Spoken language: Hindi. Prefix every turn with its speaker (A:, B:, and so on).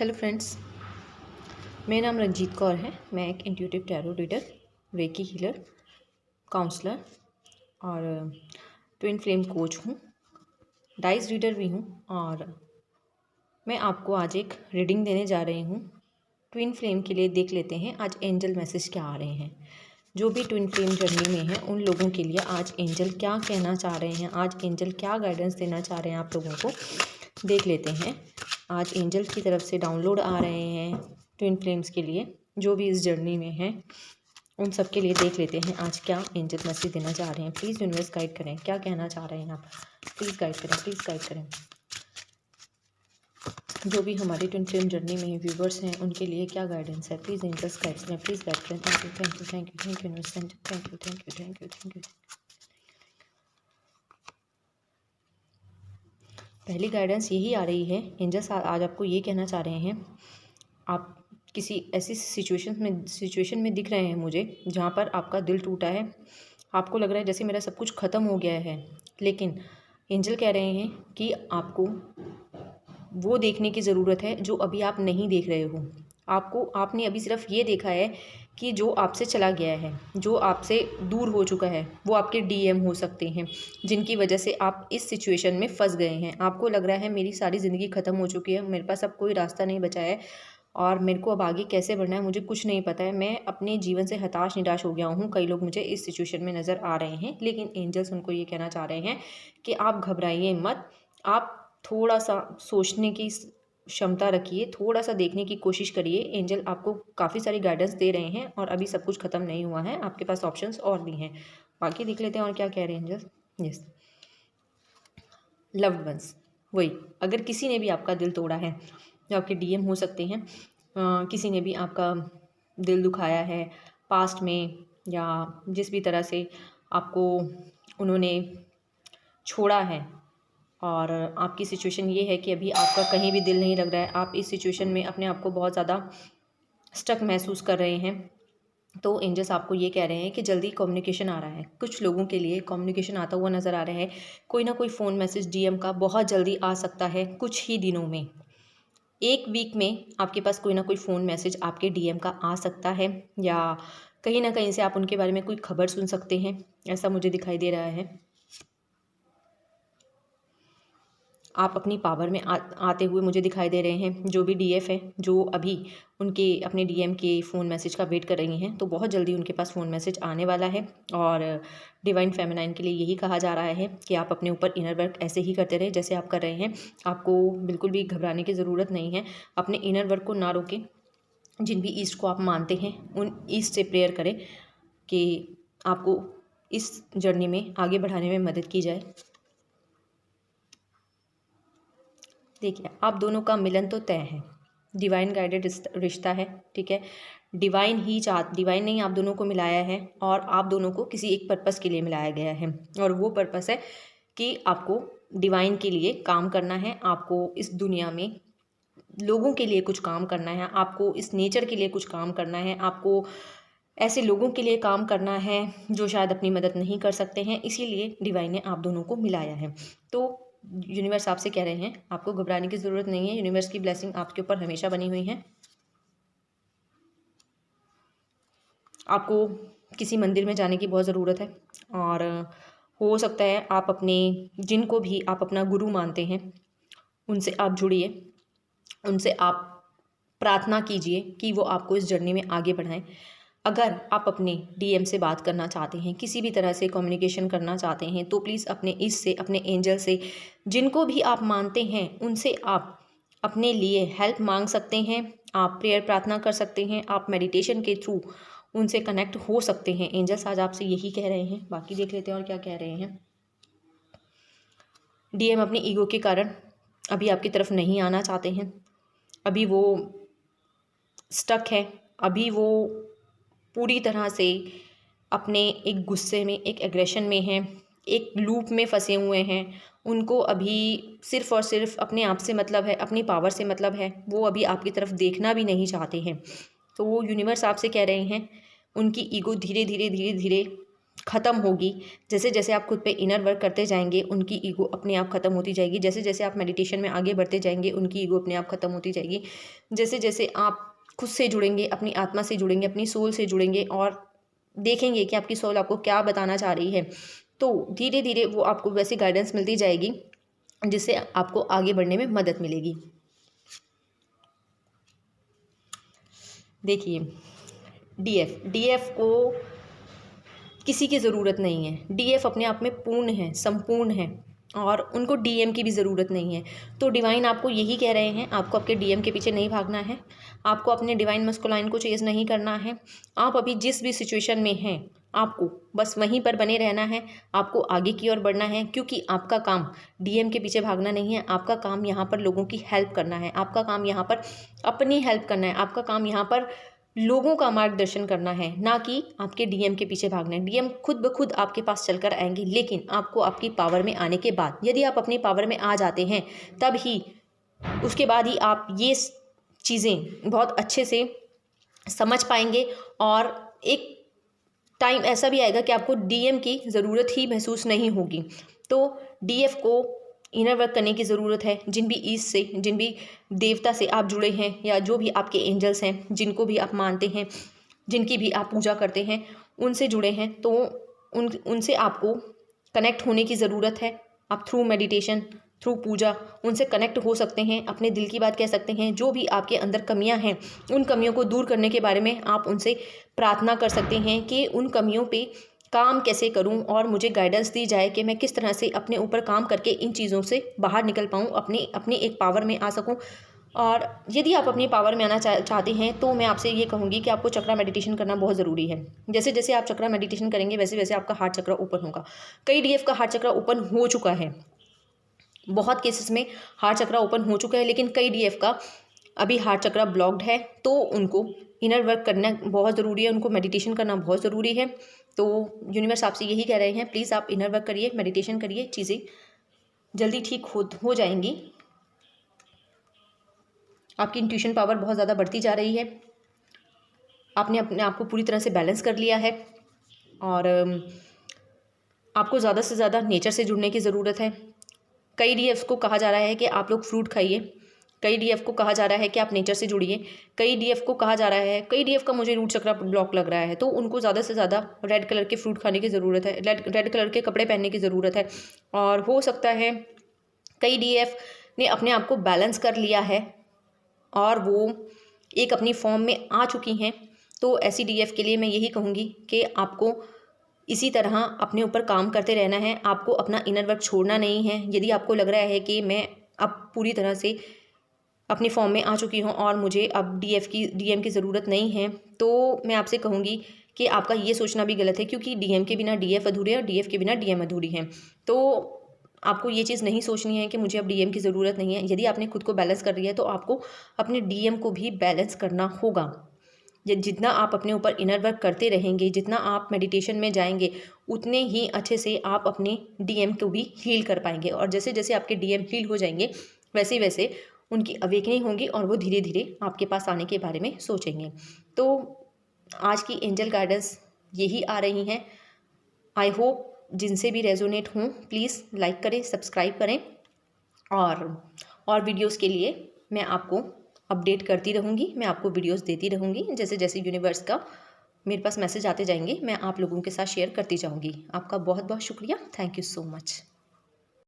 A: हेलो फ्रेंड्स, मेरा नाम रंजीत कौर है। मैं एक intuitive tarot reader, reiki healer, counsellor और ट्विन फ्लेम कोच हूँ। डाइस रीडर भी हूँ और मैं आपको आज एक रीडिंग देने जा रही हूँ ट्विन फ्लेम के लिए। देख लेते हैं आज एंजल मैसेज क्या आ रहे हैं। जो भी ट्विन फ्लेम जर्नी में है उन लोगों के लिए आज एंजल क्या कहना चाह रहे हैं, आज एंजल क्या गाइडेंस देना चाह रहे हैं आप लोगों को, देख लेते हैं। आज एंजल की तरफ से डाउनलोड आ रहे हैं ट्विन फ्लेम्स के लिए, जो भी इस जर्नी में हैं उन सब के लिए। देख लेते हैं आज क्या एंजल मैसेज देना चाह रहे हैं। प्लीज़ यूनिवर्स गाइड करें, क्या कहना चाह रहे हैं आप। प्लीज़ गाइड करें, प्लीज़ गाइड करें। जो भी हमारी ट्विन फ्लेम जर्नी में व्यूवर्स हैं उनके लिए क्या गाइडेंस है, प्लीज़ एंजल्स गाइड करें, प्लीज़ गाइड करें। Thank you, thank you, thank you, thank you universe, thank you, thank you, thank you, thank you, thank you. पहली गाइडेंस यही आ रही है, एंजल्स आज आपको ये कहना चाह रहे हैं, आप किसी ऐसी सिचुएशन में दिख रहे हैं मुझे जहाँ पर आपका दिल टूटा है। आपको लग रहा है जैसे मेरा सब कुछ ख़त्म हो गया है, लेकिन एंजल कह रहे हैं कि आपको वो देखने की ज़रूरत है जो अभी आप नहीं देख रहे हो। आपने अभी सिर्फ ये देखा है कि जो आपसे चला गया है, जो आपसे दूर हो चुका है, वो आपके डीएम हो सकते हैं जिनकी वजह से आप इस सिचुएशन में फंस गए हैं। आपको लग रहा है मेरी सारी ज़िंदगी ख़त्म हो चुकी है, मेरे पास अब कोई रास्ता नहीं बचा है और मेरे को अब आगे कैसे बढ़ना है मुझे कुछ नहीं पता है। मैं अपने जीवन से हताश निराश हो गया हूँ। कई लोग मुझे इस सिचुएशन में नज़र आ रहे हैं, लेकिन एंजल्स उनको ये कहना चाह रहे हैं कि आप घबराइए मत। आप थोड़ा सा सोचने की क्षमता रखिए, थोड़ा सा देखने की कोशिश करिए। एंजल आपको काफ़ी सारी गाइडेंस दे रहे हैं और अभी सब कुछ ख़त्म नहीं हुआ है, आपके पास ऑप्शंस और भी हैं। बाकी देख लेते हैं और क्या कह रहे हैं एंजल्स। यस, लव्ड वंस, वही अगर किसी ने भी आपका दिल तोड़ा है, जो आपके डीएम हो सकते हैं, किसी ने भी आपका दिल दुखाया है पास्ट में, या जिस भी तरह से आपको उन्होंने छोड़ा है और आपकी सिचुएशन ये है कि अभी आपका कहीं भी दिल नहीं लग रहा है, आप इस सिचुएशन में अपने आप को बहुत ज़्यादा स्टक महसूस कर रहे हैं, तो एंजल्स आपको ये कह रहे हैं कि जल्दी कम्युनिकेशन आ रहा है। कुछ लोगों के लिए कम्युनिकेशन आता हुआ नज़र आ रहा है। कोई ना कोई फ़ोन मैसेज डीएम का बहुत जल्दी आ सकता है, कुछ ही दिनों में, एक वीक में आपके पास कोई ना कोई फ़ोन मैसेज आपके डीएम का आ सकता है, या कहीं ना कहीं से आप उनके बारे में कोई खबर सुन सकते हैं, ऐसा मुझे दिखाई दे रहा है। आप अपनी पावर में आते हुए मुझे दिखाई दे रहे हैं। जो भी डीएफ है, जो अभी उनके अपने डीएम के फ़ोन मैसेज का वेट कर रही हैं, तो बहुत जल्दी उनके पास फ़ोन मैसेज आने वाला है। और डिवाइन फेमिनाइन के लिए यही कहा जा रहा है कि आप अपने ऊपर इनर वर्क ऐसे ही करते रहे जैसे आप कर रहे हैं। आपको बिल्कुल भी घबराने की ज़रूरत नहीं है। अपने इनर वर्क को ना रोकें। जिन भी ईस्ट को आप मानते हैं उन ईस्ट से प्रेयर करें कि आपको इस जर्नी में आगे बढ़ाने में मदद की जाए। देखिए, आप दोनों का मिलन तो तय है, डिवाइन गाइडेड रिश्ता है, ठीक है। डिवाइन नहीं आप दोनों को मिलाया है, और आप दोनों को किसी एक पर्पस के लिए मिलाया गया है, और वो पर्पस है कि आपको डिवाइन के लिए काम करना है, आपको इस दुनिया में लोगों के लिए कुछ काम करना है, आपको इस नेचर के लिए कुछ काम करना है, आपको ऐसे लोगों के लिए काम करना है जो शायद अपनी मदद नहीं कर सकते हैं। इसीलिए डिवाइन ने आप दोनों को मिलाया है। तो यूनिवर्स आपसे कह रहे हैं आपको घबराने की ज़रूरत नहीं है। यूनिवर्स की ब्लेसिंग आपके ऊपर हमेशा बनी हुई है। आपको किसी मंदिर में जाने की बहुत ज़रूरत है, और हो सकता है आप अपने जिनको भी आप अपना गुरु मानते हैं उनसे आप जुड़िए, उनसे आप प्रार्थना कीजिए कि वो आपको इस जर्नी में आगे बढ़ाएं। अगर आप अपने डीएम से बात करना चाहते हैं, किसी भी तरह से कम्युनिकेशन करना चाहते हैं, तो प्लीज़ अपने इससे, अपने एंजल से, जिनको भी आप मानते हैं उनसे आप अपने लिए हेल्प मांग सकते हैं। आप प्रेयर प्रार्थना कर सकते हैं, आप मेडिटेशन के थ्रू उनसे कनेक्ट हो सकते हैं। एंजल्स आज आपसे यही कह रहे हैं। बाकी देख लेते हैं और क्या कह रहे हैं। डीएम अपनी ईगो के कारण अभी आपकी तरफ नहीं आना चाहते हैं, अभी वो स्टक है, अभी वो पूरी तरह से अपने एक गुस्से में, एक एग्रेशन में हैं, एक लूप में फंसे हुए हैं। उनको अभी सिर्फ़ और सिर्फ अपने आप से मतलब है, अपनी पावर से मतलब है। वो अभी आपकी तरफ देखना भी नहीं चाहते हैं। तो वो यूनिवर्स आपसे कह रहे हैं उनकी ईगो धीरे धीरे ख़त्म होगी। जैसे जैसे आप खुद पे इनर वर्क करते जाएंगे, उनकी ईगो अपने आप ख़त्म होती जाएगी। जैसे जैसे आप मेडिटेशन में आगे बढ़ते जाएंगे, उनकी ईगो अपने आप ख़त्म होती जाएगी। जैसे जैसे आप खुद से जुड़ेंगे, अपनी आत्मा से जुड़ेंगे, अपनी सोल से जुड़ेंगे और देखेंगे कि आपकी सोल आपको क्या बताना चाह रही है, तो धीरे धीरे वो आपको वैसी गाइडेंस मिलती जाएगी जिससे आपको आगे बढ़ने में मदद मिलेगी। देखिए, डीएफ को किसी की ज़रूरत नहीं है। डीएफ अपने आप में पूर्ण है, संपूर्ण है और उनको डीएम की भी ज़रूरत नहीं है। तो डिवाइन आपको यही कह रहे हैं, आपको आपके डीएम के पीछे नहीं भागना है, आपको अपने डिवाइन मस्कुलाइन को चेज़ नहीं करना है। आप अभी जिस भी सिचुएशन में हैं, आपको बस वहीं पर बने रहना है, आपको आगे की ओर बढ़ना है, क्योंकि आपका काम डीएम के पीछे भागना नहीं है। आपका काम यहाँ पर लोगों की हेल्प करना है, आपका काम यहाँ पर अपनी हेल्प करना है, आपका काम यहाँ पर लोगों का मार्गदर्शन करना है, ना कि आपके डीएम के पीछे भागना है। डीएम खुद ब खुद आपके पास चलकर आएंगे, लेकिन आपको आपकी पावर में आने के बाद, यदि आप अपनी पावर में आ जाते हैं, तब ही उसके बाद ही आप ये चीज़ें बहुत अच्छे से समझ पाएंगे और एक टाइम ऐसा भी आएगा कि आपको डीएम की ज़रूरत ही महसूस नहीं होगी। तो डीएफ को इनर वर्क करने की ज़रूरत है। जिन भी ईस्ट से, जिन भी देवता से आप जुड़े हैं या जो भी आपके एंजल्स हैं, जिनको भी आप मानते हैं, जिनकी भी आप पूजा करते हैं, उनसे जुड़े हैं, तो उनसे आपको कनेक्ट होने की ज़रूरत है। आप थ्रू मेडिटेशन, थ्रू पूजा उनसे कनेक्ट हो सकते हैं, अपने दिल की बात कह सकते हैं। जो भी आपके अंदर कमियां हैं, उन कमियों को दूर करने के बारे में आप उनसे प्रार्थना कर सकते हैं कि उन कमियों पे काम कैसे करूं और मुझे गाइडेंस दी जाए कि मैं किस तरह से अपने ऊपर काम करके इन चीज़ों से बाहर निकल पाऊं, अपनी एक पावर में आ सकूं। और यदि आप अपनी पावर में आना चाहते हैं, तो मैं आपसे ये कहूँगी कि आपको चक्रा मेडिटेशन करना बहुत ज़रूरी है। जैसे जैसे आप चक्रा मेडिटेशन करेंगे, वैसे वैसे आपका हार्ट चक्रा ओपन होगा। कई डीएफ का हार्ट चक्रा ओपन हो चुका है, बहुत केसेस में हार्ट चक्रा ओपन हो चुका है, लेकिन कई डीएफ का अभी हार्ट चक्रा ब्लॉक्ड है। तो उनको इनर वर्क करना बहुत ज़रूरी है, उनको मेडिटेशन करना बहुत ज़रूरी है। तो यूनिवर्स आपसे यही कह रहे हैं, प्लीज़ आप इनर वर्क करिए, मेडिटेशन करिए, चीज़ें जल्दी ठीक हो जाएंगी। आपकी इंट्यूशन पावर बहुत ज़्यादा बढ़ती जा रही है, आपने अपने आप को पूरी तरह से बैलेंस कर लिया है और आपको ज़्यादा से ज़्यादा नेचर से जुड़ने की ज़रूरत है। कई डीएफ को कहा जा रहा है कि आप लोग फ्रूट खाइए, कई डीएफ को कहा जा रहा है कि आप नेचर से जुड़िए, कई डीएफ को कहा जा रहा है, कई डीएफ का मुझे रूट चक्रा ब्लॉक लग रहा है, तो उनको ज़्यादा से ज़्यादा रेड कलर के फ्रूट खाने की ज़रूरत है, रेड कलर के कपड़े पहनने की ज़रूरत है। और हो सकता है कई डीएफ ने अपने आप को बैलेंस कर लिया है और वो एक अपनी फॉर्म में आ चुकी हैं। तो ऐसी डीएफ के लिए मैं यही कहूँगी कि आपको इसी तरह अपने ऊपर काम करते रहना है, आपको अपना इनर वर्क छोड़ना नहीं है। यदि आपको लग रहा है कि मैं अब पूरी तरह से अपनी फॉर्म में आ चुकी हूँ और मुझे अब डीएम की ज़रूरत नहीं है, तो मैं आपसे कहूँगी कि आपका ये सोचना भी गलत है, क्योंकि डीएम के बिना डीएफ अधूरे है और डीएफ के बिना डीएम अधूरी है। तो आपको ये चीज़ नहीं सोचनी है कि मुझे अब डीएम की ज़रूरत नहीं है। यदि आपने खुद को बैलेंस कर लिया है, तो आपको अपने डीएम को भी बैलेंस करना होगा। जितना आप अपने ऊपर इनर वर्क करते रहेंगे, जितना आप मेडिटेशन में जाएंगे, उतने ही अच्छे से आप अपने डीएम को भी हील कर पाएंगे। और जैसे जैसे आपके डीएम हील हो जाएंगे, वैसे वैसे उनकी अवेकनिंग होगी और वो धीरे धीरे आपके पास आने के बारे में सोचेंगे। तो आज की एंजल गाइडेंस यही आ रही हैं। आई होप जिनसे भी रेजोनेट हों, प्लीज़ लाइक करें, सब्सक्राइब करें और वीडियोस के लिए मैं आपको अपडेट करती रहूँगी, मैं आपको वीडियोस देती रहूँगी। जैसे जैसे यूनिवर्स का मेरे पास मैसेज आते जाएंगे, मैं आप लोगों के साथ शेयर करती जाऊँगी। आपका बहुत बहुत शुक्रिया। Thank you so much.